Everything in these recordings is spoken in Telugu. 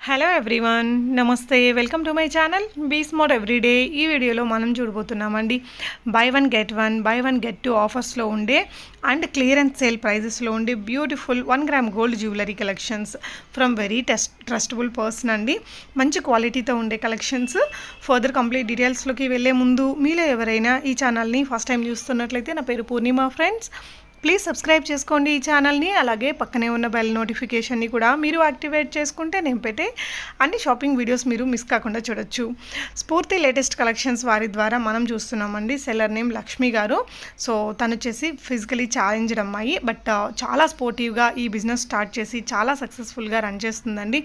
హలో ఎవ్రీవన్, నమస్తే. Welcome to my channel be smart everyday. ఈ వీడియోలో మనం చూడబోతున్నామండి బై వన్ గెట్ టూ ఆఫర్స్లో ఉండే అండ్ క్లియరెన్స్ సేల్ ప్రైజెస్లో ఉండే beautiful 1 gram gold jewellery collections from very trustable person అండి. మంచి క్వాలిటీతో ఉండే కలెక్షన్స్. ఫర్దర్ కంప్లీట్ డీటెయిల్స్లోకి వెళ్ళే ముందు మీలో ఎవరైనా ఈ ఛానల్ని ఫస్ట్ టైం చూస్తున్నట్లయితే, నా పేరు పూర్ణిమ ఫ్రెండ్స్, ప్లీజ్ సబ్స్క్రైబ్ చేసుకోండి ఈ ఛానల్ని. అలాగే పక్కనే ఉన్న బెల్ నోటిఫికేషన్ని కూడా మీరు యాక్టివేట్ చేసుకుంటే నేను పెట్టే అన్ని షాపింగ్ వీడియోస్ మీరు మిస్ కాకుండా చూడొచ్చు. స్ఫూర్తి లేటెస్ట్ కలెక్షన్స్ వారి ద్వారా మనం చూస్తున్నామండి. సెల్లర్ నేమ్ లక్ష్మి గారు. సో తను వచ్చేసి ఫిజికలీ ఛాలెంజ్డ్ అమ్మాయి, బట్ చాలా స్పోర్టివ్గా ఈ బిజినెస్ స్టార్ట్ చేసి చాలా సక్సెస్ఫుల్గా రన్ చేస్తుందండి.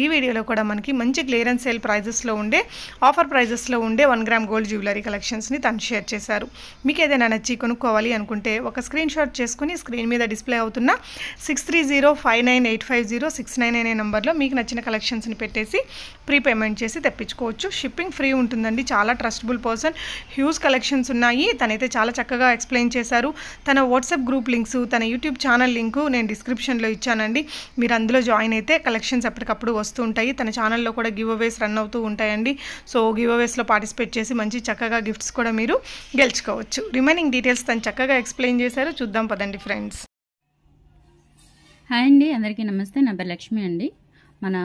ఈ వీడియోలో కూడా మనకి మంచి క్లియరెన్స్ సేల్ ప్రైజెస్లో ఉండే, ఆఫర్ ప్రైజెస్లో ఉండే 1 గ్రామ్ గోల్డ్ జ్యువెలరీ కలెక్షన్స్ని తను షేర్ చేశారు. మీకు ఏదైనా నచ్చి కొనుక్కోవాలి అనుకుంటే ఒక స్క్రీన్ షాట్ చేసుకుని స్క్రీన్ మీద డిస్ప్లే అవుతున్న 6305985069 అనే నెంబర్లో మీకు నచ్చిన కలెక్షన్స్ని పెట్టేసి ప్రీపేమెంట్ చేసి తెప్పించుకోవచ్చు. షిప్పింగ్ ఫ్రీ ఉంటుందండి. చాలా ట్రస్టబుల్ పర్సన్, హ్యూజ్ కలెక్షన్స్ ఉన్నాయి. తనైతే చాలా చక్కగా ఎక్స్ప్లెయిన్ చేశారు. తన వాట్సాప్ గ్రూప్ లింక్స్, తన యూట్యూబ్ ఛానల్ లింకు నేను డిస్క్రిప్షన్లో ఇచ్చానండి. మీరు అందులో జాయిన్ అయితే కలెక్షన్స్ ఎప్పటికప్పుడు వస్తూ ఉంటాయి. తన ఛానల్లో కూడా గివ్ అవేస్ రన్ అవుతూ ఉంటాయండి. సో గివ్ అవేస్లో పార్టిసిపేట్ చేసి మంచి చక్కగా గిఫ్ట్స్ కూడా మీరు గెలుచుకోవచ్చు. రిమైనింగ్ డీటెయిల్స్ తను చక్కగా ఎక్స్ప్లెయిన్ చేశారు. చూద్దాం పదండి ఫ్రెండ్స్. హాయ్ అండి, అందరికీ నమస్తే. నా పేరు లక్ష్మి అండి. మన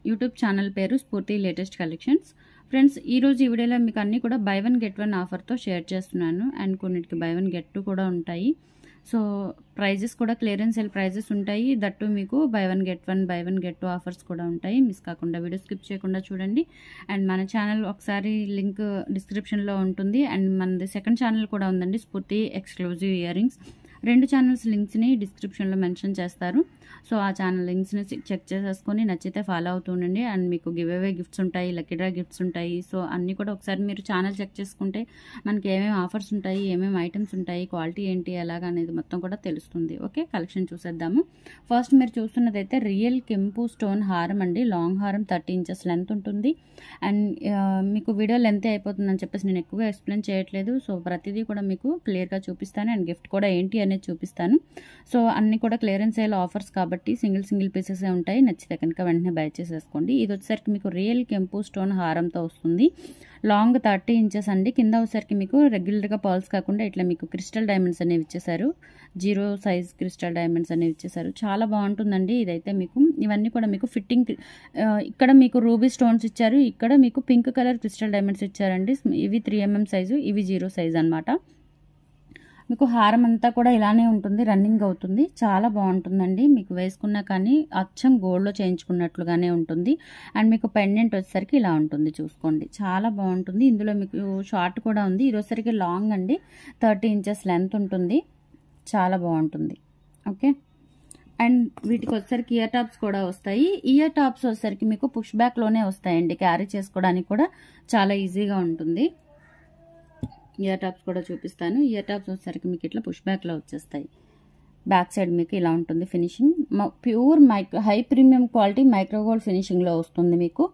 యూట్యూబ్ ఛానల్ పేరు స్ఫూర్తి లేటెస్ట్ కలెక్షన్స్. ఫ్రెండ్స్, ఈరోజు ఈ వీడియోలో మీకు అన్నీ కూడా బై వన్ గెట్ వన్ ఆఫర్తో షేర్ చేస్తున్నాను. అండ్ కొన్నిటికి బై వన్ గెట్ టూ కూడా ఉంటాయి. సో ప్రైజెస్ కూడా క్లియరెన్స్ సేల్ ప్రైజెస్ ఉంటాయి. దట్టు మీకు buy one get two offers కూడా ఉంటాయి. మిస్ కాకుండా వీడియో స్కిప్ చేయకుండా చూడండి. అండ్ మన ఛానల్ ఒకసారి లింక్ డిస్క్రిప్షన్లో ఉంటుంది. అండ్ మనది సెకండ్ ఛానల్ కూడా ఉందండి, స్ఫూర్తి ఎక్స్క్లూజివ్ ఇయర్ రింగ్స్. 2 ఛానల్స్ లింక్స్ని డిస్క్రిప్షన్లో మెన్షన్ చేస్తారు. సో ఆ ఛానల్ లింక్స్ని చెక్ చేసేసుకొని నచ్చితే ఫాలో అవుతూ ఉండండి. అండ్ మీకు గివ్ అవే గిఫ్ట్స్ ఉంటాయి, లక్కీ డ్రా గిఫ్ట్స్ ఉంటాయి. సో అన్నీ కూడా ఒకసారి మీరు ఛానల్ చెక్ చేసుకుంటే మనకి ఏమేమి ఆఫర్స్ ఉంటాయి, ఏమేమి ఐటమ్స్ ఉంటాయి, క్వాలిటీ ఏంటి, ఎలాగా అనేది మొత్తం కూడా తెలుస్తుంది. ఓకే, కలెక్షన్ చూసేద్దాము. ఫస్ట్ మీరు చూస్తున్నదైతే రియల్ కెంపు స్టోన్ హారం అండి. లాంగ్ హారం 30 ఇంచెస్ లెంత్ ఉంటుంది. అండ్ మీకు వీడియో లెంత్ అయిపోతుందని చెప్పేసి నేను ఎక్కువగా ఎక్స్ప్లెయిన్ చేయట్లేదు. సో ప్రతిదీ కూడా మీకు క్లియర్గా చూపిస్తాను. అండ్ గిఫ్ట్ కూడా ఏంటి అనేది చూపిస్తాను. సో అన్ని కూడా క్లియరెన్స్ సేల్ ఆఫర్స్ కాబట్టి సింగిల్ పీసెస్ ఉంటాయి. నచ్చితే కనుక వెంటనే బై చేసేసుకోండి. ఇది వచ్చేసరికి మీకు రియల్ కెంపు స్టోన్ హారంతో వస్తుంది. లాంగ్ 30 ఇంచెస్ అండి. కింద వచ్చేసరికి మీకు రెగ్యులర్గా పర్ల్స్ కాకుండా ఇట్లా మీకు క్రిస్టల్ డైమండ్స్ అనేవి ఇచ్చేసారు. 0 సైజ్ క్రిస్టల్ డైమండ్స్ అనేవి ఇచ్చేసారు. చాలా బాగుంటుందండి. ఇదైతే మీకు ఇవన్నీ కూడా మీకు ఫిట్టింగ్, ఇక్కడ మీకు రూబీ స్టోన్స్ ఇచ్చారు, ఇక్కడ మీకు పింక్ కలర్ క్రిస్టల్ డైమండ్స్ ఇచ్చారండి. ఇవి 3mm సైజు, ఇవి 0 సైజ్ అనమాట. మీకు హారం అంతా కూడా ఇలానే ఉంటుంది, రన్నింగ్ అవుతుంది. చాలా బాగుంటుందండి. మీకు వేసుకున్నా కానీ అచ్చం గోల్డ్లో చేయించుకున్నట్లుగానే ఉంటుంది. అండ్ మీకు పెండెంట్ వచ్చేసరికి ఇలా ఉంటుంది, చూసుకోండి. చాలా బాగుంటుంది. ఇందులో మీకు షార్ట్ కూడా ఉంది. ఇది వచ్చేసరికి లాంగ్ అండి, 30 ఇంచెస్ లెంత్ ఉంటుంది. చాలా బాగుంటుంది. ఓకే, అండ్ వీటికి వచ్చేసరికి ఇయర్ టాప్స్ కూడా వస్తాయి. ఇయర్ టాప్స్ వచ్చేసరికి మీకు పుష్ బ్యాక్లోనే వస్తాయండి. క్యారీ చేసుకోవడానికి కూడా చాలా ఈజీగా ఉంటుంది. ఇయర్ టాప్స్ కూడా చూపిస్తాను. ఇయర్ టాప్స్ వచ్చేసరికి మీకు ఇట్లా పుష్ బ్యాక్లో వచ్చేస్తాయి. బ్యాక్ సైడ్ మీకు ఇలా ఉంటుంది finishing. Pure high premium quality micro gold ఫినిషింగ్లో వస్తుంది మీకు.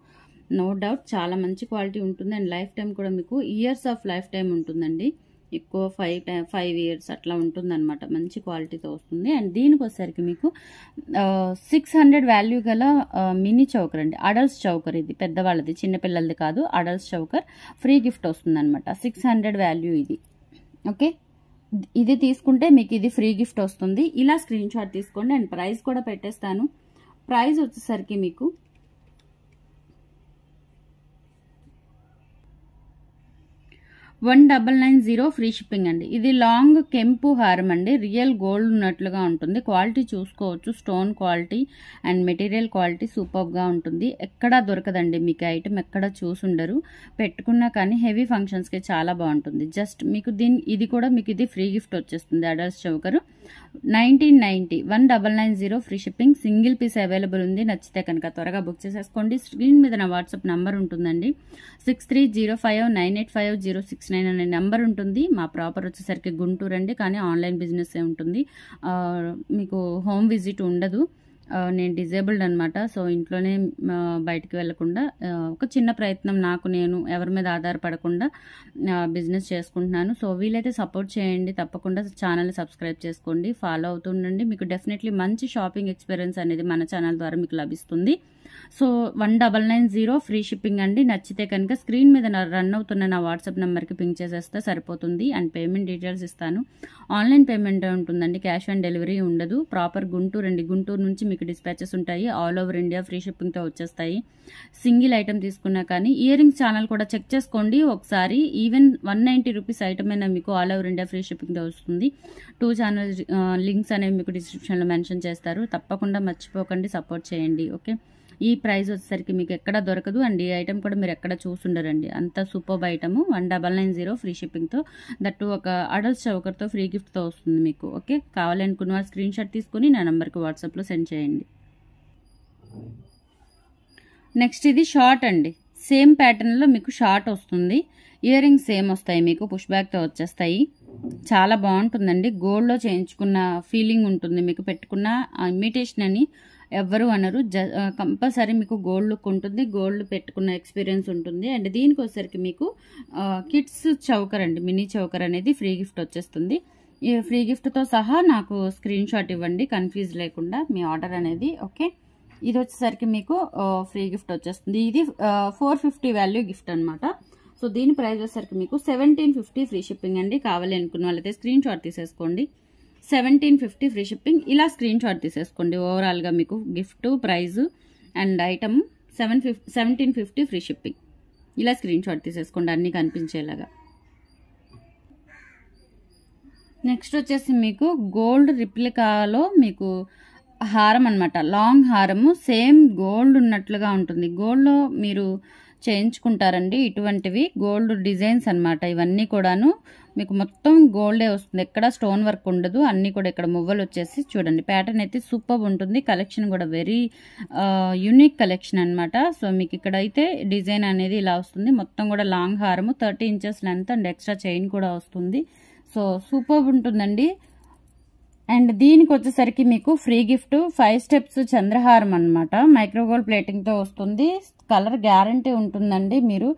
నో డౌట్ చాలా మంచి క్వాలిటీ ఉంటుంది. అండ్ లైఫ్ టైం కూడా మీకు ఇయర్స్ ఆఫ్ లైఫ్ టైం ఉంటుందండి. ఎక్కువ 5 ఇయర్స్ అట్లా ఉంటుందన్నమాట. మంచి క్వాలిటీతో వస్తుంది. అండ్ దీనికి వచ్చేసరికి మీకు 600 వాల్యూ గల మినీ చౌకర్ అండి. అడల్ట్స్ చౌకర్ ఇది, పెద్దవాళ్ళది, చిన్నపిల్లలది కాదు. అడల్ట్స్ చౌకర్ ఫ్రీ గిఫ్ట్ వస్తుంది అనమాట. 600 వాల్యూ ఇది. ఓకే, ఇది తీసుకుంటే మీకు ఇది ఫ్రీ గిఫ్ట్ వస్తుంది. ఇలా స్క్రీన్ షాట్ తీసుకోండి. అండ్ ప్రైస్ కూడా పెట్టేస్తాను. ప్రైస్ వచ్చేసరికి మీకు 1990 ఫ్రీ షిప్పింగ్ అండి. ఇది లాంగ్ కెంపు హారం అండి. రియల్ గోల్డ్ ఉన్నట్లుగా ఉంటుంది. క్వాలిటీ చూసుకోవచ్చు. Stone quality and material quality సూపర్గా ఉంటుంది. ఎక్కడా దొరకదండి మీకు ఐటమ్, ఎక్కడ చూసుండరు. పెట్టుకున్నా కానీ హెవీ ఫంక్షన్స్కి చాలా బాగుంటుంది. జస్ట్ మీకు ఇది కూడా మీకు ఇది ఫ్రీ గిఫ్ట్ వచ్చేస్తుంది. అడల్ట్స్ చౌకరు 1990 free shipping. Single piece available ఉంది. నచ్చితే కనుక త్వరగా బుక్ చేసేసుకోండి. స్క్రీన్ మీద నా వాట్సాప్ నంబర్ ఉంటుందండి. 6305985069 అనే నెంబర్ ఉంటుంది. మా ప్రాపర్ వచ్చేసరికి గుంటూరు అండి, కానీ ఆన్లైన్ బిజినెస్ ఉంటుంది. మీకు హోమ్ విజిట్ ఉండదు. నేను డిజేబుల్డ్ అనమాట. సో ఇంట్లోనే బయటికి వెళ్లకుండా ఒక చిన్న ప్రయత్నం, నేను ఎవరి మీద ఆధారపడకుండా బిజినెస్ చేసుకుంటున్నాను. సో వీలైతే సపోర్ట్ చేయండి. తప్పకుండా ఛానల్ని సబ్స్క్రైబ్ చేసుకోండి, ఫాలో అవుతుండండి. మీకు డెఫినెట్లీ మంచి షాపింగ్ ఎక్స్పీరియన్స్ అనేది మన ఛానల్ ద్వారా మీకు లభిస్తుంది. సో 1990 ఫ్రీ షిప్పింగ్ అండి. నచ్చితే కనుక స్క్రీన్ మీద రన్ అవుతున్న నా వాట్సాప్ నెంబర్కి పింక్ చేసేస్తే సరిపోతుంది. అండ్ పేమెంట్ డీటెయిల్స్ ఇస్తాను. ఆన్లైన్ పేమెంట్ ఉంటుందండి, క్యాష్ ఆన్ డెలివరీ ఉండదు. ప్రాపర్ గుంటూరు అండి, గుంటూరు నుంచి మీకు డిస్పాచెస్ ఉంటాయి. ఆల్ ఓవర్ ఇండియా ఫ్రీ షిప్పింగ్తో వచ్చేస్తాయి. సింగిల్ ఐటమ్ తీసుకున్నా కానీ ఇయర్ రింగ్స్ ఛానల్ కూడా చెక్ చేసుకోండి ఒకసారి. ఈవెన్ 190 రూపీస్ ఐటమ్ అయినా మీకు ఆల్ ఓవర్ ఇండియా ఫ్రీ షిప్పింగ్తో వస్తుంది. 2 ఛానల్ లింక్స్ అనేవి మీకు డిస్క్రిప్షన్లో మెన్షన్ చేస్తారు. తప్పకుండా మర్చిపోకండి, సపోర్ట్ చేయండి. ఓకే, ఈ ప్రైస్ వచ్చేసరికి మీకు ఎక్కడ దొరకదు. అండ్ ఈ ఐటమ్ కూడా మీరు ఎక్కడ చూసుండరండి, అంత సూపర్ ఐటమ్. 1990 ఫ్రీ షిప్పింగ్తో, దట్టు ఒక అడల్ట్ చౌకర్తో ఫ్రీ గిఫ్ట్తో వస్తుంది మీకు. ఓకే, కావాలనుకున్న వాళ్ళు స్క్రీన్ షాట్ తీసుకుని నా నెంబర్కి వాట్సాప్లో సెండ్ చేయండి. నెక్స్ట్ ఇది షార్ట్ అండి. సేమ్ ప్యాటర్న్లో మీకు షార్ట్ వస్తుంది. ఇయర్ రింగ్స్ సేమ్ వస్తాయి మీకు, పుష్ బ్యాక్తో వచ్చేస్తాయి. చాలా బాగుంటుందండి. గోల్డ్లో చేయించుకున్న ఫీలింగ్ ఉంటుంది మీకు. పెట్టుకున్న ఇమిటేషన్ అని ఎవ్వరు అనరు. కంపల్సరీ మీకు గోల్డ్ లుక్ ఉంటుంది, గోల్డ్ పెట్టుకున్న ఎక్స్పీరియన్స్ ఉంటుంది. అండ్ దీనికి వచ్చేసరికి మీకు కిడ్స్ చౌకర్ అండి, మినీ చౌకర్ అనేది ఫ్రీ గిఫ్ట్ వచ్చేస్తుంది. ఈ ఫ్రీ గిఫ్ట్తో సహా నాకు స్క్రీన్ షాట్ ఇవ్వండి, కన్ఫ్యూజ్ లేకుండా మీ ఆర్డర్ అనేది. ఓకే, ఇది వచ్చేసరికి మీకు ఫ్రీ గిఫ్ట్ వచ్చేస్తుంది. ఇది 450 వాల్యూ గిఫ్ట్ అనమాట. సో దీని ప్రైస్ వచ్చేసరికి మీకు 1750 ఫ్రీ షిప్పింగ్ అండి. కావాలి అనుకున్న వాళ్ళైతే స్క్రీన్ షాట్ తీసేసుకోండి. 1750 ఫ్రీ షిప్పింగ్. ఇలా స్క్రీన్ షాట్ తీసేసుకోండి. ఓవరాల్గా మీకు gift praise and item 1750 free shipping. ఇలా స్క్రీన్ షాట్ తీసేసుకోండి అన్నీ కనిపించేలాగా. నెక్స్ట్ వచ్చేసి మీకు గోల్డ్ రిప్లికాలో మీకు హారం అనమాట, లాంగ్ హారము. సేమ్ గోల్డ్ ఉన్నట్లుగా ఉంటుంది. గోల్డ్లో మీరు చేయించుకుంటారండి ఇటువంటివి, గోల్డ్ డిజైన్స్ అనమాట. ఇవన్నీ కూడాను మీకు మొత్తం గోల్డే వస్తుంది, ఎక్కడ స్టోన్ వర్క్ ఉండదు. అన్నీ కూడా ఇక్కడ మువ్వలు వచ్చేసి చూడండి. ప్యాటర్న్ అయితే సూపర్ ఉంటుంది. కలెక్షన్ కూడా వెరీ యూనిక్ కలెక్షన్ అనమాట. సో మీకు ఇక్కడ అయితే డిజైన్ అనేది ఇలా వస్తుంది. మొత్తం కూడా లాంగ్ హారము, 30 inches length and extra chain కూడా వస్తుంది. సో సూపర్ ఉంటుందండి. అండ్ దీనికి వచ్చేసరికి మీకు ఫ్రీ గిఫ్ట్ 5 స్టెప్స్ చంద్రహారం అనమాట. మైక్రోగోల్డ్ ప్లేటింగ్తో వస్తుంది. కలర్ గ్యారంటీ ఉంటుందండి. మీరు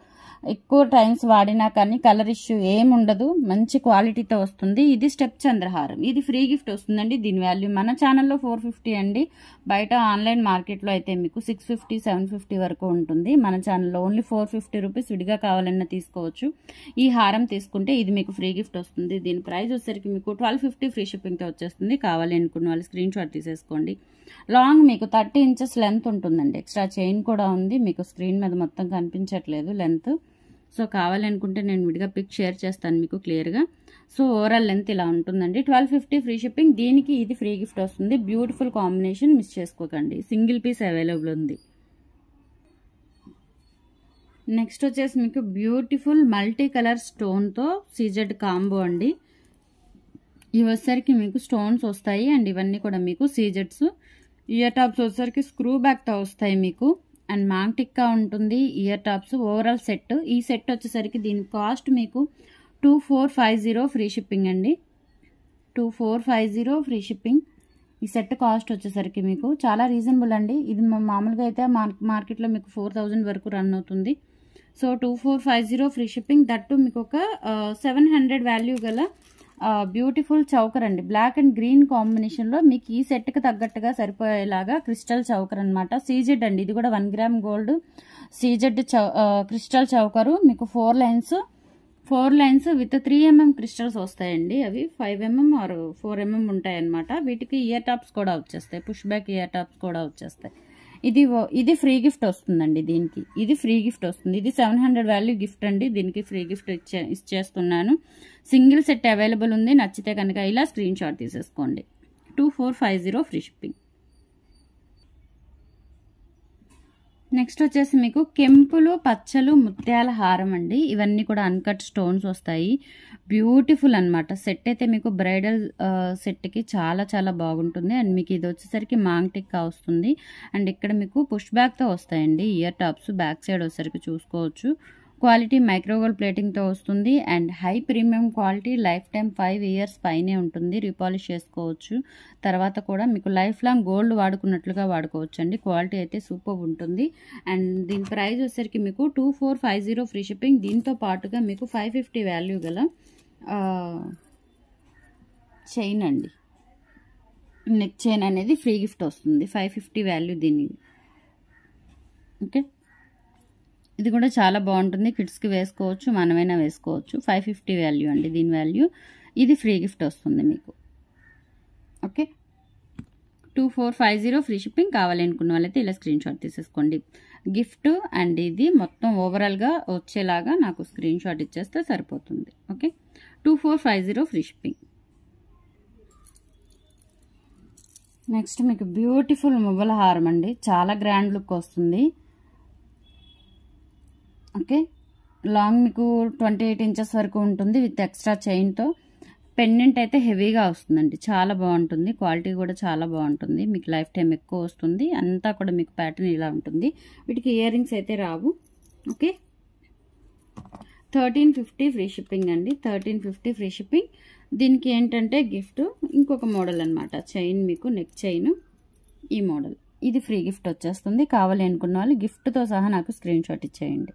ఎక్కువ టైమ్స్ వాడినా కానీ కలర్ ఇష్యూ ఏమి ఉండదు. మంచి క్వాలిటీతో వస్తుంది. ఇది స్టెప్ చంద్రహారం, ఇది ఫ్రీ గిఫ్ట్ వస్తుందండి. దీని వాల్యూ మన ఛానల్లో 450 అండి. బయట ఆన్లైన్ మార్కెట్లో అయితే మీకు 650, 750 వరకు ఉంటుంది. మన ఛానల్లో ఓన్లీ 450 రూపీస్. విడిగా కావాలన్నా తీసుకోవచ్చు. ఈ హారం తీసుకుంటే ఇది మీకు ఫ్రీ గిఫ్ట్ వస్తుంది. దీని ప్రైస్ వచ్చేసరికి మీకు 1250 ఫ్రీ షిప్పింగ్తో వచ్చేస్తుంది. కావాలి అనుకున్న వాళ్ళు స్క్రీన్ షాట్ తీసేసుకోండి. లాంగ్ మీకు 30 ఇంచెస్ లెంత్ ఉంటుందండి. ఎక్స్ట్రా చైన్ కూడా ఉంది. మీకు స్క్రీన్ మీద మొత్తం కనిపించట్లేదు లెంత్. సో కావాలనుకుంటే నేను విడిగా పిక్ షేర్ చేస్తాను మీకు క్లియర్గా. సో ఓవరాల్ లెంత్ ఇలా ఉంటుందండి. 1250 ఫ్రీ షిప్పింగ్. దీనికి ఇది ఫ్రీ గిఫ్ట్ వస్తుంది. బ్యూటిఫుల్ కాంబినేషన్, మిస్ చేసుకోకండి. సింగిల్ పీస్ అవైలబుల్ ఉంది. నెక్స్ట్ వచ్చేసి మీకు బ్యూటిఫుల్ మల్టీ కలర్ స్టోన్తో సీజెడ్ కాంబో అండి. ఇవి వచ్చేసరికి మీకు స్టోన్స్ వస్తాయి అండ్ ఇవన్నీ కూడా మీకు సీజెడ్స్. ఇయర్ టాప్స్ వచ్చేసరికి స్క్రూ బ్యాక్తో వస్తాయి మీకు. అండ్ మాంగ్ టిక్కా ఉంటుంది, ఇయర్ టాప్స్, ఓవరాల్ సెట్. ఈ సెట్ వచ్చేసరికి దీని కాస్ట్ మీకు 2450 ఫ్రీ షిప్పింగ్ అండి. 2450 ఫ్రీ షిప్పింగ్. ఈ సెట్ కాస్ట్ వచ్చేసరికి మీకు చాలా రీజనబుల్ అండి. ఇది మామూలుగా అయితే మార్కెట్లో మీకు 4000 వరకు రన్ అవుతుంది. So 2450 free shipping. దట్టు మీకు ఒక 700 వాల్యూ గల బ్యూటిఫుల్ చౌకర్ అండి. బ్లాక్ అండ్ గ్రీన్ కాంబినేషన్లో మీకు ఈ సెట్కి తగ్గట్టుగా సరిపోయేలాగా క్రిస్టల్ చౌకర్ అనమాట. సీజెడ్ అండి. ఇది కూడా 1 gram gold CZ crystal choker. మీకు 4 లైన్స్ విత్ 3 mm క్రిస్టల్స్ వస్తాయండి. అవి 5 mm ఆర్ 4 mm ఉంటాయి అనమాట. వీటికి ఇయర్ టాప్స్ కూడా వచ్చేస్తాయి, పుష్ బ్యాక్ ఇయర్ టాప్స్ కూడా వచ్చేస్తాయి. ఇది ఫ్రీ గిఫ్ట్ వస్తుందండి. దీనికి ఇది ఫ్రీ గిఫ్ట్ వస్తుంది. ఇది 700 వాల్యూ గిఫ్ట్ అండి. దీనికి ఫ్రీ గిఫ్ట్ ఇచ్చేస్తున్నాను. సింగిల్ సెట్ అవైలబుల్ ఉంది. నచ్చితే కనుక ఇలా స్క్రీన్ షాట్ తీసేసుకోండి. 2450 ఫ్రీ షిప్పింగ్. నెక్స్ట్ వచ్చేసి మీకు కెంపులు, పచ్చలు, ముత్యాల హారం అండి. ఇవన్నీ కూడా అన్కట్ స్టోన్స్ వస్తాయి. బ్యూటిఫుల్ అనమాట. సెట్ అయితే మీకు బ్రైడల్ సెట్కి చాలా చాలా బాగుంటుంది. అండ్ మీకు ఇది వచ్చేసరికి మాంగ్ టిక్కా వస్తుంది. అండ్ ఇక్కడ మీకు పుష్ బ్యాక్తో వస్తాయండి ఇయర్ టాప్స్. బ్యాక్ సైడ్ వచ్చేసరికి చూసుకోవచ్చు. క్వాలిటీ మైక్రోగోల్డ్ ప్లేటింగ్తో వస్తుంది. And high premium quality. Life time 5 years పైనే ఉంటుంది. రీపాలిష్ చేసుకోవచ్చు. తర్వాత కూడా మీకు లైఫ్ లాంగ్ గోల్డ్ వాడుకున్నట్లుగా వాడుకోవచ్చు అండి. క్వాలిటీ అయితే సూపర్ ఉంటుంది. అండ్ దీని ప్రైస్ వచ్చేసరికి మీకు 2450 ఫ్రీ షిప్పింగ్. దీంతో పాటుగా మీకు 550 వాల్యూ గల చైన్ అండి, నెక్ చైన్ అనేది ఫ్రీ గిఫ్ట్ వస్తుంది. 550 వాల్యూ దీనికి. ఓకే, ఇది కూడా చాలా బాగుంటుంది. కిడ్స్కి వేసుకోవచ్చు, మనమైనా వేసుకోవచ్చు. 550 వాల్యూ అండి దీని వాల్యూ. ఇది ఫ్రీ గిఫ్ట్ వస్తుంది మీకు. Okay, 2450 free shipping. కావాలనుకున్న వాళ్ళైతే ఇలా స్క్రీన్ షాట్ తీసేసుకోండి. గిఫ్ట్ అండ్ ఇది మొత్తం ఓవరాల్గా వచ్చేలాగా నాకు స్క్రీన్ షాట్ ఇచ్చేస్తే సరిపోతుంది. Okay, 2450 free shipping. నెక్స్ట్ మీకు బ్యూటిఫుల్ మువ్వల హారం అండి, చాలా గ్రాండ్ లుక్ వస్తుంది. ఓకే, లాంగ్ మీకు 28 ఇంచెస్ వరకు ఉంటుంది విత్ ఎక్స్ట్రా చైన్తో. పెండెంట్ అయితే హెవీగా వస్తుందండి, చాలా బాగుంటుంది. క్వాలిటీ కూడా చాలా బాగుంటుంది, మీకు లైఫ్ టైం ఎక్కువ వస్తుంది. అంతా కూడా మీకు ప్యాటర్న్ ఇలా ఉంటుంది. వీటికి ఇయర్ రింగ్స్ అయితే రావు. ఓకే, 1350 ఫ్రీ షిప్పింగ్ అండి. 1350 ఫ్రీ షిప్పింగ్. దీనికి ఏంటంటే గిఫ్ట్ ఇంకొక మోడల్ అనమాట. చైన్ మీకు నెక్ చైన్ ఈ మోడల్, ఇది ఫ్రీ గిఫ్ట్ వచ్చేస్తుంది. కావాలి అనుకున్న వాళ్ళు గిఫ్ట్తో సహా నాకు స్క్రీన్ షాట్ ఇచ్చేయండి.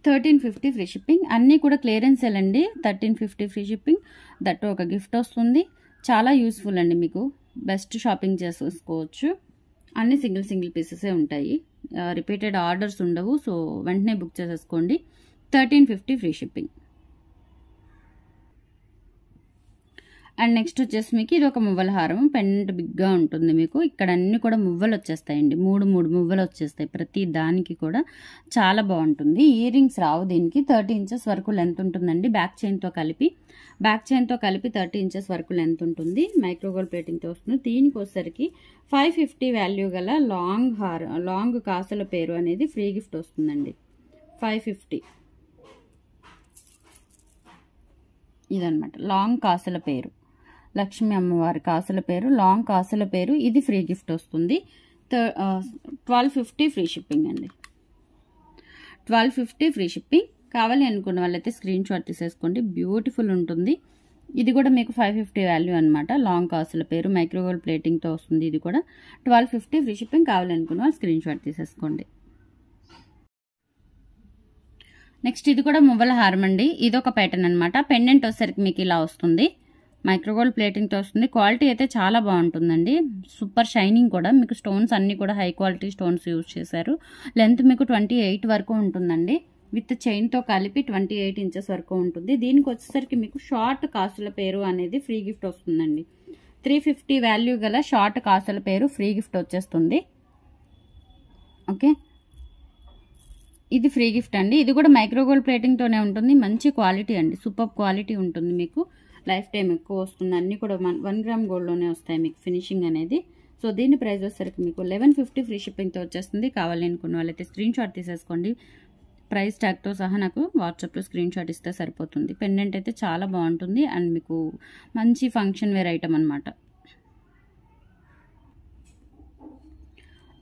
1350 ఫ్రీ షిప్పింగ్. అన్నీ కూడా క్లియరెన్స్ సేల్ అండి. 1350 ఫ్రీ షిప్పింగ్, దట్టు ఒక గిఫ్ట్ వస్తుంది. చాలా యూస్ఫుల్ అండి, మీకు బెస్ట్ షాపింగ్ చేసుకోవచ్చు. అన్ని సింగిల్ పీసెసే ఉంటాయి, రిపీటెడ్ ఆర్డర్స్ ఉండవు. సో వెంటనే బుక్ చేసేసుకోండి. 1350 ఫ్రీ షిప్పింగ్. అండ్ నెక్స్ట్ వచ్చేసి మీకు ఇది ఒక మువ్వల హారం. పెండెంట్ బిగ్గా ఉంటుంది మీకు. ఇక్కడ అన్ని కూడా మువ్వలు వచ్చేస్తాయండి, మూడు మూవ్వలు వచ్చేస్తాయి ప్రతి దానికి కూడా. చాలా బాగుంటుంది. ఇయర్ రింగ్స్ రావు దీనికి. 30 ఇంచెస్ వరకు లెంత్ ఉంటుందండి. బ్యాక్ చైన్తో కలిపి 30 ఇంచెస్ వరకు లెంత్ ఉంటుంది. మైక్రోగోల్డ్ ప్లేటింగ్తో వస్తుంది. దీనికి వచ్చేసరికి 550 వాల్యూ గల లాంగ్ కాసుల పేరు అనేది ఫ్రీ గిఫ్ట్ వస్తుందండి. 550 ఇదనమాట లాంగ్ కాసుల పేరు, లక్ష్మీ అమ్మవారి కాసుల పేరు, లాంగ్ కాసుల పేరు. ఇది ఫ్రీ గిఫ్ట్ వస్తుంది. 1250 ఫ్రీ షిప్పింగ్ అండి. 1250 ఫ్రీ షిప్పింగ్. కావాలి అనుకున్న వాళ్ళైతే స్క్రీన్ షాట్ తీసేసుకోండి. బ్యూటిఫుల్ ఉంటుంది. ఇది కూడా మీకు 550 వాల్యూ అనమాట. లాంగ్ కాసుల పేరు, మైక్రోవేవ్ ప్లేటింగ్తో వస్తుంది. ఇది కూడా 1250 ఫ్రీ షిప్పింగ్. కావాలి అనుకున్న వాళ్ళు స్క్రీన్ షాట్ తీసేసుకోండి. నెక్స్ట్ ఇది కూడా మువ్వల హారం అండి. ఇది ఒక ప్యాటర్న్ అనమాట. పెండెంట్ వచ్చేసరికి మీకు ఇలా వస్తుంది. మైక్రోగోల్డ్ ప్లేటింగ్తో వస్తుంది. క్వాలిటీ అయితే చాలా బాగుంటుందండి. సూపర్ షైనింగ్ కూడా. మీకు స్టోన్స్ అన్నీ కూడా హై క్వాలిటీ స్టోన్స్ యూజ్ చేశారు. లెంత్ మీకు 28 వరకు ఉంటుందండి. విత్ చైన్తో కలిపి 28 ఇంచెస్ వరకు ఉంటుంది. దీనికి వచ్చేసరికి మీకు షార్ట్ కాసుల పేరు అనేది ఫ్రీ గిఫ్ట్ వస్తుందండి. 350 వాల్యూ గల షార్ట్ కాసుల పేరు ఫ్రీ గిఫ్ట్ వచ్చేస్తుంది. ఓకే, ఇది ఫ్రీ గిఫ్ట్ అండి. ఇది కూడా మైక్రోగోల్డ్ ప్లేటింగ్తోనే ఉంటుంది. మంచి క్వాలిటీ అండి, సూపర్ క్వాలిటీ ఉంటుంది. మీకు లైఫ్ టైం ఎక్కువ వస్తుంది. అన్నీ కూడా 1 గ్రామ్ గోల్డ్లోనే వస్తాయి మీకు ఫినిషింగ్ అనేది. సో దీని ప్రైస్ వచ్చేసరికి మీకు 1150 ఫ్రీ షిప్పింగ్తో వచ్చేస్తుంది. కావాలి అనుకున్న వాళ్ళైతే స్క్రీన్ షాట్ తీసేసుకోండి. ప్రైస్ ట్యాగ్తో సహా నాకు వాట్సాప్లో స్క్రీన్ షాట్ ఇస్తే సరిపోతుంది. పెండెంట్ అయితే చాలా బాగుంటుంది అండ్ మీకు మంచి ఫంక్షన్ వేర్ ఐటమ్ అనమాట.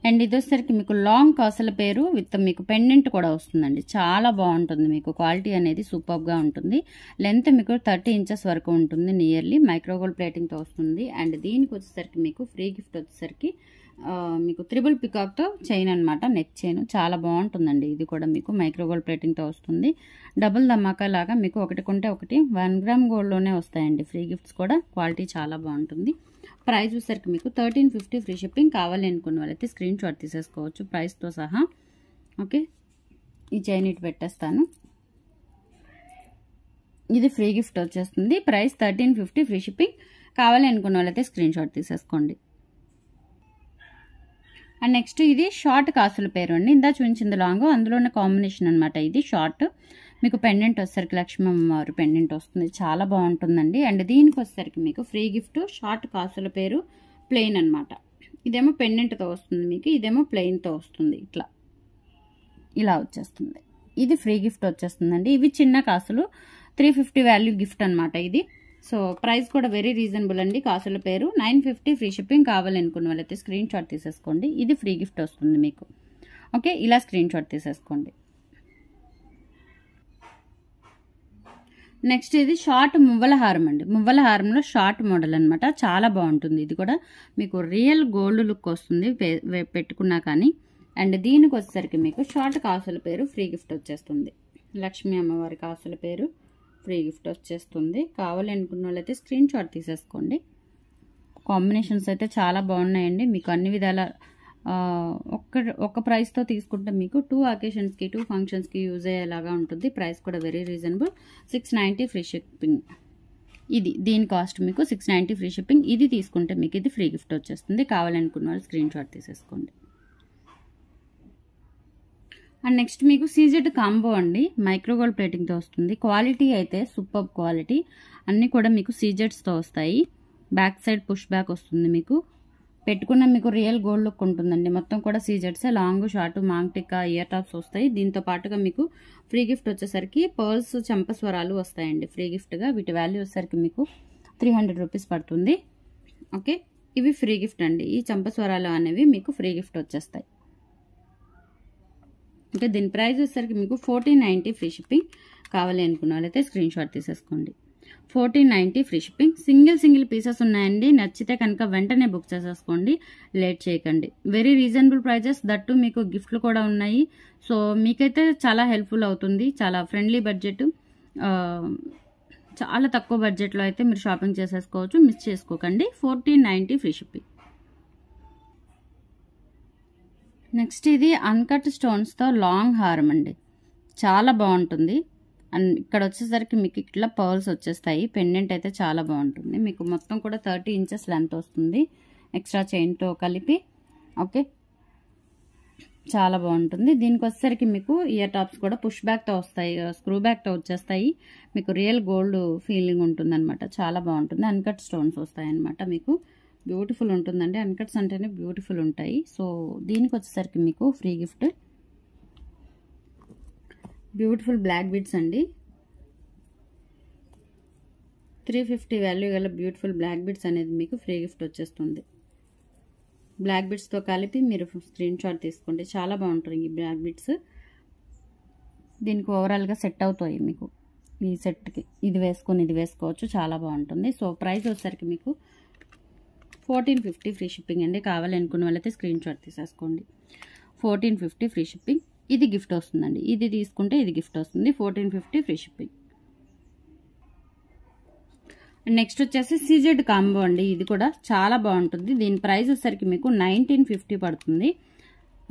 అండ్ ఇది వచ్చేసరికి మీకు లాంగ్ కాసుల పేరు విత్ మీకు పెండెంట్ కూడా వస్తుందండి. చాలా బాగుంటుంది. మీకు క్వాలిటీ అనేది సూపర్గా ఉంటుంది. లెంత్ మీకు 30 ఇంచెస్ వరకు ఉంటుంది. నియర్లీ మైక్రోగోల్డ్ ప్లేటింగ్తో వస్తుంది. అండ్ దీనికి వచ్చేసరికి మీకు ఫ్రీ గిఫ్ట్ వచ్చేసరికి మీకు త్రిబుల్ పికాక్తో చైన్ అనమాట, నెక్ చైన్. చాలా బాగుంటుందండి. ఇది కూడా మీకు మైక్రోగోల్డ్ ప్లేటింగ్తో వస్తుంది. డబుల్ ధమాకా లాగా మీకు ఒకటి కొంటే ఒకటి 1 గ్రామ్ గోల్డ్లోనే వస్తాయండి ఫ్రీ గిఫ్ట్స్ కూడా. క్వాలిటీ చాలా బాగుంటుంది. ప్రైస్ వచ్చేసరికి మీకు 1350 ఫ్రీ షిప్పింగ్. కావాలి అనుకున్న వాళ్ళైతే స్క్రీన్ షాట్ తీసేసుకోవచ్చు ప్రైస్తో సహా. ఓకే, ఈ చైన్ ఇటు పెట్టేస్తాను. ఇది ఫ్రీ గిఫ్ట్ వచ్చేస్తుంది. Price 1350 free shipping. కావాలి అనుకున్న వాళ్ళైతే స్క్రీన్ షాట్ తీసేసుకోండి. అండ్ నెక్స్ట్ ఇది షార్ట్ కాసుల పేరు అండి. ఇందా చూపించింది లాంగ్, అందులోనే కాంబినేషన్ అనమాట. ఇది షార్ట్ మీకు పెండెంట్ వచ్చేసరికి లక్ష్మీ అమ్మవారి పెండెంట్ వస్తుంది. చాలా బాగుంటుందండి. అండ్ దీనికి వచ్చేసరికి మీకు ఫ్రీ గిఫ్ట్ షార్ట్ కాసుల పేరు ప్లెయిన్ అనమాట. ఇదేమో పెండెంట్తో వస్తుంది మీకు, ఇదేమో ప్లెయిన్తో వస్తుంది. ఇలా వచ్చేస్తుంది. ఇది ఫ్రీ గిఫ్ట్ వచ్చేస్తుందండి. ఇవి చిన్న కాసులు 350 వాల్యూ గిఫ్ట్ అనమాట ఇది. సో ప్రైస్ కూడా వెరీ రీజనబుల్ అండి. కాసుల పేరు 950 ఫ్రీ షిప్పింగ్. కావాలనుకున్న వాళ్ళైతే స్క్రీన్ షాట్ తీసేసుకోండి. ఇది ఫ్రీ గిఫ్ట్ వస్తుంది మీకు. ఓకే, ఇలా స్క్రీన్ షాట్ తీసేసుకోండి. నెక్స్ట్ ఇది షార్ట్ మువ్వల హారం అండి. మువ్వల హారంలో షార్ట్ మోడల్ అనమాట. చాలా బాగుంటుంది. ఇది కూడా మీకు రియల్ గోల్డ్ లుక్ వస్తుంది పెట్టుకున్నా కానీ. అండ్ దీనికి వచ్చేసరికి మీకు షార్ట్ కాసుల పేరు ఫ్రీ గిఫ్ట్ వచ్చేస్తుంది. లక్ష్మీ అమ్మవారి కాసుల పేరు ఫ్రీ గిఫ్ట్ వచ్చేస్తుంది. కావాలి అనుకున్న వాళ్ళైతే స్క్రీన్ షాట్ తీసేసుకోండి. కాంబినేషన్స్ అయితే చాలా బాగున్నాయండి. మీకు అన్ని విధాల ఒక ప్రైస్తో తీసుకుంటే మీకు 2 అకేషన్స్కి 2 ఫంక్షన్స్కి యూజ్ అయ్యేలాగా ఉంటుంది. ప్రైస్ కూడా వెరీ రీజనబుల్. 690 free shipping. దీని కాస్ట్ మీకు 690 ఫ్రీ షిప్పింగ్. ఇది తీసుకుంటే మీకు ఇది ఫ్రీ గిఫ్ట్ వచ్చేస్తుంది. కావాలనుకున్న వాళ్ళు స్క్రీన్ షాట్ తీసేసుకోండి. అండ్ నెక్స్ట్ మీకు సీజెడ్ కాంబో అండి. మైక్రోగోల్డ్ ప్లేటింగ్తో వస్తుంది. క్వాలిటీ అయితే సూపర్ క్వాలిటీ. అన్నీ కూడా మీకు సీజెడ్స్తో వస్తాయి. బ్యాక్ సైడ్ పుష్ బ్యాక్ వస్తుంది. మీకు పెట్టుకున్న మీకు రియల్ గోల్డ్ లుక్ ఉంటుందండి. మొత్తం కూడా సీజెడ్సే. Long short maang tikka ear tops వస్తాయి. దీంతో పాటుగా మీకు ఫ్రీ గిఫ్ట్ వచ్చేసరికి పర్ల్స్ చంపస్వరాలు వస్తాయండి ఫ్రీ గిఫ్ట్గా. వీటి వాల్యూ వచ్చేసరికి మీకు 300 రూపీస్ పడుతుంది. ఓకే, ఇవి ఫ్రీ గిఫ్ట్ అండి. ఈ చంపస్వరాలు అనేవి మీకు ఫ్రీ గిఫ్ట్ వచ్చేస్తాయి. ఓకే, దీని ప్రైస్ వచ్చేసరికి మీకు 1490 ఫ్రీ షిప్పింగ్. కావాలి అనుకున్న వాళ్ళైతే స్క్రీన్ షాట్ తీసేసుకోండి. 1490 ఫ్రీ షిప్పింగ్. సింగిల్ పీసెస్ ఉన్నాయండి. నచ్చితే కనుక వెంటనే బుక్ చేసేసుకోండి, లేట్ చేయకండి. వెరీ రీజనబుల్ ప్రైజెస్, దట్టు మీకు గిఫ్ట్లు కూడా ఉన్నాయి. సో మీకైతే చాలా హెల్ప్ఫుల్ అవుతుంది. చాలా ఫ్రెండ్లీ బడ్జెట్, చాలా తక్కువ బడ్జెట్లో అయితే మీరు షాపింగ్ చేసేసుకోవచ్చు. మిస్ చేసుకోకండి. 1490 ఫ్రీ షిప్పింగ్. నెక్స్ట్ ఇది అన్కట్ స్టోన్స్తో లాంగ్ హారం అండి. చాలా బాగుంటుంది. అండ్ ఇక్కడ వచ్చేసరికి మీకు ఇట్లా పర్ల్స్ వచ్చేస్తాయి. పెండెంట్ అయితే చాలా బాగుంటుంది. మీకు మొత్తం కూడా 30 ఇంచెస్ లెంత్ వస్తుంది ఎక్స్ట్రా చైన్తో కలిపి. ఓకే, చాలా బాగుంటుంది. దీనికి వచ్చేసరికి మీకు ఇయర్ టాప్స్ కూడా పుష్ బ్యాక్తో వస్తాయి, స్క్రూ బ్యాక్తో వచ్చేస్తాయి. మీకు రియల్ గోల్డ్ ఫీలింగ్ ఉంటుంది అనమాట. చాలా బాగుంటుంది. అన్కట్ స్టోన్స్ వస్తాయి అనమాట. మీకు బ్యూటిఫుల్ ఉంటుందండి. అన్కట్స్ అంటేనే బ్యూటిఫుల్ ఉంటాయి. సో దీనికి వచ్చేసరికి మీకు free gift beautiful black beads అండి. 350 వాల్యూ గల బ్యూటిఫుల్ బ్లాక్ బీడ్స్ అనేది మీకు ఫ్రీ గిఫ్ట్ వచ్చేస్తుంది. బ్లాక్ బీడ్స్తో కలిపి మీరు స్క్రీన్ షాట్ తీసుకోండి. చాలా బాగుంటుంది ఈ బ్లాక్ బీడ్స్. దీనికి ఓవరాల్గా సెట్ అవుతాయి మీకు. ఈ సెట్కి ఇది వేసుకొని ఇది వేసుకోవచ్చు. చాలా బాగుంటుంది. సో ప్రైస్ వచ్చేసరికి మీకు 1450 ఫ్రీ షిప్పింగ్ అండి. కావాలనుకున్న వాళ్ళైతే స్క్రీన్ షాట్ తీసేసుకోండి. 1450 ఫ్రీ షిప్పింగ్. ఇది గిఫ్ట్ వస్తుందండి. ఇది తీసుకుంటే ఇది గిఫ్ట్ వస్తుంది. 1450 ఫ్రీ షిప్పింగ్. నెక్స్ట్ వచ్చేసి సీజెడ్ కాంబో అండి. ఇది కూడా చాలా బాగుంటుంది. దీని ప్రైస్ వచ్చేసరికి మీకు 1950 పడుతుంది.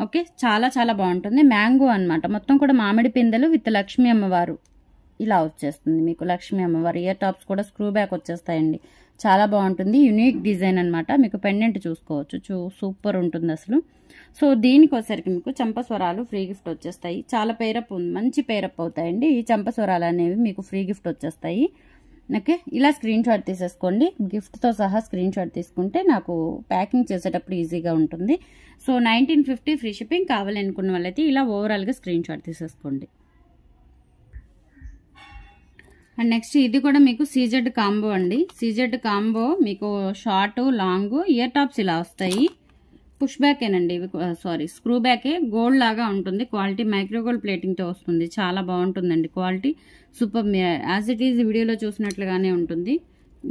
ఓకే, చాలా బాగుంటుంది. మ్యాంగో అనమాట. మొత్తం కూడా మామిడి పిందెలు విత్ లక్ష్మీ అమ్మవారు ఇలా వచ్చేస్తుంది మీకు. లక్ష్మీ అమ్మవారు ఇయర్ టాప్స్ కూడా స్క్రూ బ్యాక్ వచ్చేస్తాయండి. చాలా బాగుంటుంది. యూనిక్ డిజైన్ అనమాట. మీకు పెండెంట్ చూసుకోవచ్చు. సూపర్ ఉంటుంది అసలు. సో దీనికి వచ్చేసరికి మీకు చంపస్వరాలు ఫ్రీ గిఫ్ట్ వచ్చేస్తాయి. చాలా పేరప్ ఉంది, మంచి పేరప్ అవుతాయండి. ఈ చంపస్వరాలు అనేవి మీకు ఫ్రీ గిఫ్ట్ వచ్చేస్తాయి. ఓకే, ఇలా స్క్రీన్ షాట్ తీసేసుకోండి. గిఫ్ట్తో సహా స్క్రీన్ షాట్ తీసుకుంటే నాకు ప్యాకింగ్ చేసేటప్పుడు ఈజీగా ఉంటుంది. So 1950 free shipping. కావాలనుకున్న వాళ్ళైతే ఇలా ఓవరాల్గా స్క్రీన్ షాట్ తీసేసుకోండి. అండ్ నెక్స్ట్ ఇది కూడా మీకు సీజెడ్ కాంబో అండి. సీజెడ్ కాంబో మీకు షార్ట్ లాంగ్ ఇయర్ టాప్స్ ఇలా వస్తాయి. పుష్ బ్యాకేనండి ఇవి, సారీ స్క్రూ బ్యాకే. గోల్డ్ లాగా ఉంటుంది. క్వాలిటీ మైక్రోగోల్డ్ ప్లేటింగ్తో వస్తుంది. చాలా బాగుంటుందండి. Quality super. As it is వీడియోలో చూసినట్లుగానే ఉంటుంది.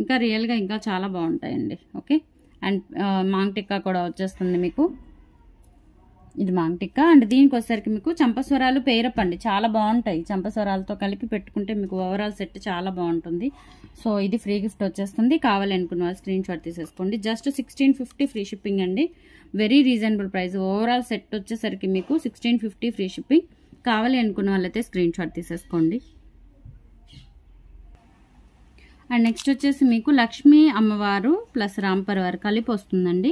ఇంకా రియల్గా ఇంకా చాలా బాగుంటాయండి. ఓకే, అండ్ మాంగ్ టిక్కా కూడా వచ్చేస్తుంది మీకు. ఇది మాంగ్ టిక్కా. అండ్ దీనికి వచ్చేసరికి మీకు చంపస్వరాలు పేరప్ అండి. చాలా బాగుంటాయి. చంపస్వరాలతో కలిపి పెట్టుకుంటే మీకు ఓవరాల్ సెట్ చాలా బాగుంటుంది. సో ఇది ఫ్రీ గిఫ్ట్ వచ్చేస్తుంది. కావాలనుకున్న వాళ్ళు స్క్రీన్ షాట్ తీసేసుకోండి. జస్ట్ 1650 ఫ్రీ షిప్పింగ్ అండి. Very reasonable price. Overall set వచ్చేసరికి మీకు 1650 ఫ్రీ షిప్పింగ్. కావాలి అనుకున్న వాళ్ళైతే స్క్రీన్ షాట్ తీసేసుకోండి. అండ్ నెక్స్ట్ వచ్చేసి మీకు లక్ష్మీ అమ్మవారు ప్లస్ రాంపర్వారు కలిపి వస్తుందండి.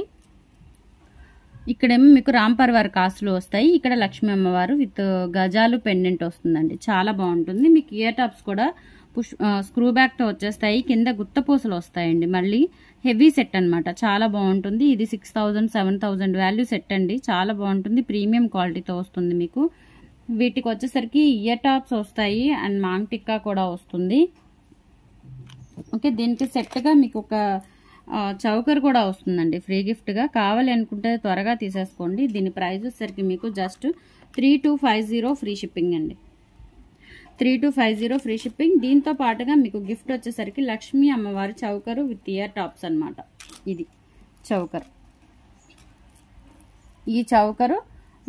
ఇక్కడేమో మీకు రాంపర్వార్ కాసులు వస్తాయి. ఇక్కడ లక్ష్మీ అమ్మవారు విత్ గజాలు పెండెంట్ వస్తుందండి. చాలా బాగుంటుంది. మీకు ఇయర్ టాప్స్ కూడా స్క్రూ బ్యాక్తో వచ్చేస్తాయి. కింద గుత్తపూసలు వస్తాయండి. మళ్ళీ హెవీ సెట్ అనమాట. చాలా బాగుంటుంది. ఇది 6000 7000 వాల్యూ సెట్ అండి. చాలా బాగుంటుంది. ప్రీమియం క్వాలిటీతో వస్తుంది మీకు. వీటికి వచ్చేసరికి ఇయర్ టాప్స్ వస్తాయి అండ్ మాంగ్ టిక్కా కూడా వస్తుంది. ఓకే, దీనికి సెట్గా మీకు ఒక చౌకర్ కూడా వస్తుందండి ఫ్రీ గిఫ్ట్గా. కావాలి అనుకుంటే త్వరగా తీసేసుకోండి. దీని ప్రైస్ వచ్చేసరికి మీకు జస్ట్ 3250 ఫ్రీ షిప్పింగ్ అండి. 3250 ఫ్రీ షిప్పింగ్. దీంతో పాటుగా మీకు గిఫ్ట్ వచ్చేసరికి లక్ష్మీ అమ్మవారి చౌకరు విత్ ఇయర్ టాప్స్ అనమాట. ఇది చౌకర్. ఈ చౌకరు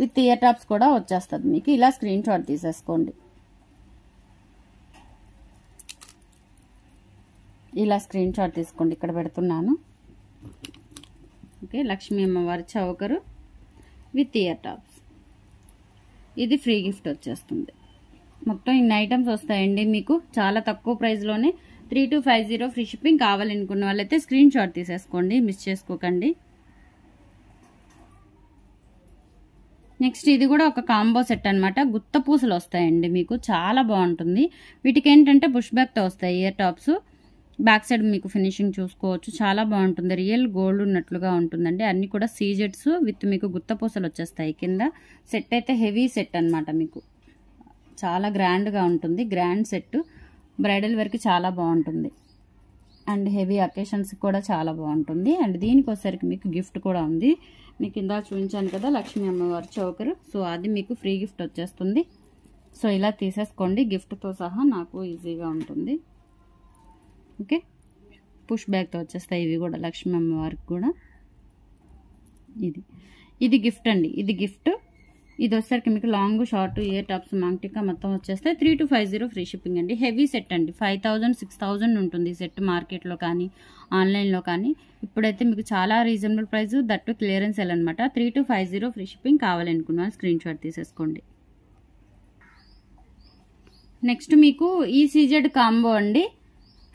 విత్ ఇయర్ టాప్స్ కూడా వచ్చేస్తుంది మీకు. ఇలా స్క్రీన్ షాట్ తీసేసుకోండి. ఇలా స్క్రీన్ షాట్ తీసుకోండి. ఇక్కడ పెడుతున్నాను. ఓకే, లక్ష్మీ అమ్మవారి చౌకరు విత్ ఇయర్ టాప్స్. ఇది ఫ్రీ గిఫ్ట్ వచ్చేస్తుంది. మొత్తం ఇన్ని ఐటమ్స్ వస్తాయండి మీకు చాలా తక్కువ ప్రైస్లోనే. 3250 ఫ్రీ షిప్పింగ్. కావాలనుకున్న వాళ్ళైతే స్క్రీన్ షాట్ తీసేసుకోండి, మిస్ చేసుకోకండి. నెక్స్ట్ ఇది కూడా ఒక కాంబో సెట్ అనమాట. గుత్త పూసలు వస్తాయండి మీకు, చాలా బాగుంటుంది. వీటికి ఏంటంటే పుష్ బ్యాక్తో వస్తాయి ఇయర్ టాప్స్. బ్యాక్ సైడ్ మీకు ఫినిషింగ్ చూసుకోవచ్చు, చాలా బాగుంటుంది. రియల్ గోల్డ్ ఉన్నట్లుగా ఉంటుందండి. అన్ని కూడా సీజెట్స్ విత్ మీకు గుత్త పూసలు వచ్చేస్తాయి కింద. సెట్ అయితే హెవీ సెట్ అనమాట, మీకు చాలా గ్రాండ్గా ఉంటుంది. గ్రాండ్ సెట్, బ్రైడల్ వరకు చాలా బాగుంటుంది అండ్ హెవీ అకేషన్స్ కూడా చాలా బాగుంటుంది. అండ్ దీనికి వచ్చేసరికి మీకు గిఫ్ట్ కూడా ఉంది. మీకు ఇందా చూపించాను కదా లక్ష్మీ అమ్మవారి చౌకరు, సో అది మీకు ఫ్రీ గిఫ్ట్ వచ్చేస్తుంది. సో ఇలా తీసేసుకోండి గిఫ్ట్తో సహా, నాకు ఈజీగా ఉంటుంది. ఓకే, పుష్ బ్యాక్తో వచ్చేస్తాయి ఇవి కూడా లక్ష్మీ అమ్మవారికి కూడా. ఇది గిఫ్ట్ అండి, ఇది గిఫ్ట్. ఇది వచ్చేసరికి మీకు long short ear tops maang tikka మొత్తం వచ్చేస్తాయి. 3250 ఫ్రీ షిప్పింగ్ అండి. హెవీ సెట్ అండి, 5000 6000 ఉంటుంది సెట్ మార్కెట్లో కానీ ఆన్లైన్లో కానీ. ఇప్పుడైతే మీకు చాలా reasonable price, that clearance cell అనమాట. 3250 ఫ్రీ షిప్పింగ్. కావాలనుకున్న స్క్రీన్ షాట్ తీసేసుకోండి. నెక్స్ట్ మీకు ఈ సీజెడ్ కాంబో అండి.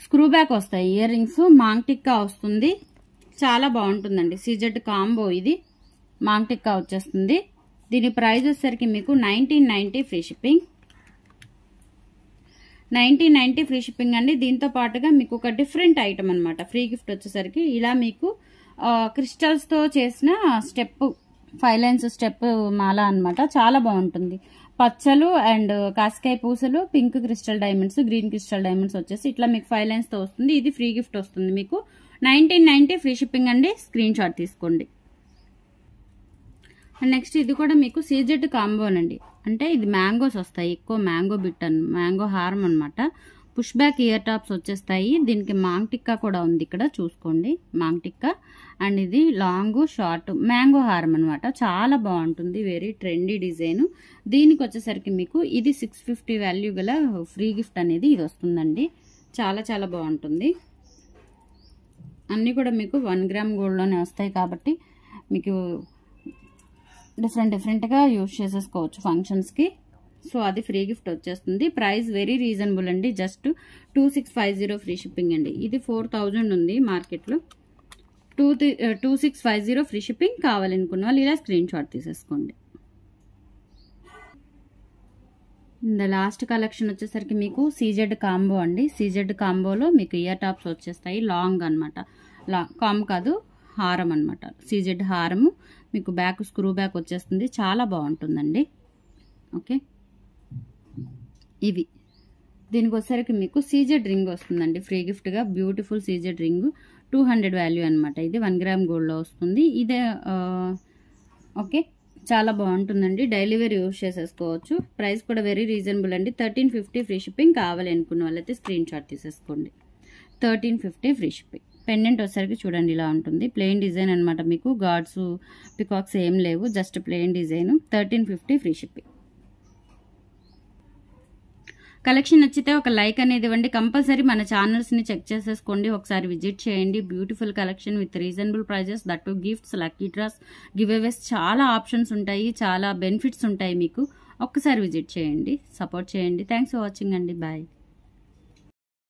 స్క్రూ బ్యాక్ వస్తాయి ఇయర్ రింగ్స్, మాంగ్టిక్కా వస్తుంది, చాలా బాగుంటుందండి. సీజెడ్ కాంబో ఇది, మాంగ్టిక్కా వచ్చేస్తుంది. దీని ప్రైస్ వచ్చేసరికి మీకు 1990 ఫ్రీ షిప్పింగ్. 1990 ఫ్రీ షిప్పింగ్ అండి. దీంతో పాటుగా మీకు ఒక డిఫరెంట్ ఐటమ్ అనమాట ఫ్రీ గిఫ్ట్ వచ్చేసరికి. ఇలా మీకు క్రిస్టల్స్తో చేసిన స్టెప్ 5 లైన్స్ స్టెప్ మాల అనమాట, చాలా బాగుంటుంది. పచ్చలు అండ్ కాస్కాయ పూసలు, pink crystal diamonds, green crystal diamonds వచ్చేసి ఇట్లా మీకు 5 లైన్స్తో వస్తుంది. ఇది ఫ్రీ గిఫ్ట్ వస్తుంది మీకు. 1990 ఫ్రీ షిప్పింగ్ అండి. స్క్రీన్ షాట్ తీసుకోండి. అండ్ నెక్స్ట్ ఇది కూడా మీకు సీజెడ్ కాంబోనండి. అంటే ఇది మ్యాంగోస్ వస్తాయి, ఎక్కువ మ్యాంగో బిట్ మ్యాంగో హారం అనమాట. పుష్ బ్యాక్ ఇయర్ టాప్స్ వచ్చేస్తాయి. దీనికి మాంగ్టిక్కా కూడా ఉంది ఇక్కడ చూసుకోండి, మాంగ్టిక్కా. అండ్ ఇది లాంగ్ షార్ట్ మ్యాంగో హారం అనమాట, చాలా బాగుంటుంది. Very trendy design. దీనికి వచ్చేసరికి మీకు ఇది 650 వాల్యూ గల ఫ్రీ గిఫ్ట్ అనేది ఇది వస్తుందండి. చాలా చాలా బాగుంటుంది. అన్నీ కూడా మీకు 1 గ్రామ్ గోల్డ్లోనే వస్తాయి కాబట్టి మీకు డిఫరెంట్గా యూజ్ చేసేసుకోవచ్చు ఫంక్షన్స్కి. సో అది ఫ్రీ గిఫ్ట్ వచ్చేస్తుంది. ప్రైస్ వెరీ రీజనబుల్ అండి, జస్ట్ 2650 ఫ్రీ షిప్పింగ్ అండి. ఇది 4000 ఉంది మార్కెట్లో. 2650 ఫ్రీ షిప్పింగ్. కావాలనుకున్న వాళ్ళు ఇలా స్క్రీన్ షాట్ తీసేసుకోండి. లాస్ట్ కలెక్షన్ వచ్చేసరికి మీకు సీజెడ్ కాంబో అండి. సీజెడ్ కాంబోలో మీకు ఇయర్ టాప్స్ వచ్చేస్తాయి, లాంగ్ అనమాట. కామ్ కాదు, హారం అనమాట. సీజెడ్ హారము మీకు బ్యాక్ స్క్రూ బ్యాక్ వచ్చేస్తుంది, చాలా బాగుంటుందండి. ఓకే, ఇవి దీనికి వచ్చేసరికి మీకు సీజెడ్ రింగ్ వస్తుందండి ఫ్రీ గిఫ్ట్గా. బ్యూటిఫుల్ సీజెడ్ రింగ్, 200 వాల్యూ అనమాట. ఇది 1 గ్రామ్ గోల్డ్లో వస్తుంది. ఇదే ఓకే, చాలా బాగుంటుందండి. డైలీ వేర్ యూజ్ చేసేసుకోవచ్చు. ప్రైస్ కూడా వెరీ రీజనబుల్ అండి. 1350 ఫ్రీ షిప్పింగ్. కావాలి అనుకున్న వాళ్ళైతే స్క్రీన్ షాట్ తీసేసుకోండి. 1350 ఫ్రీ షిప్పింగ్. పెండెంట్ వచ్చేసరికి చూడండి ఇలా ఉంటుంది, ప్లెయిన్ డిజైన్ అనమాట. మీకు గాడ్స్ పికాక్స్ ఏం లేవు, just plain design. 1350 free shipping. Collection నచ్చితే ఒక లైక్ అనేది ఇవ్వండి. కంపల్సరీ మన ఛానల్స్ని చెక్ చేసేసుకోండి, ఒకసారి విజిట్ చేయండి. Beautiful collection with reasonable prices, that gifts, lucky draws, giveaways, చాలా ఆప్షన్స్ ఉంటాయి, చాలా బెనిఫిట్స్ ఉంటాయి మీకు. ఒక్కసారి విజిట్ చేయండి, సపోర్ట్ చేయండి. థ్యాంక్స్ ఫర్ వాచింగ్ అండి. బాయ్.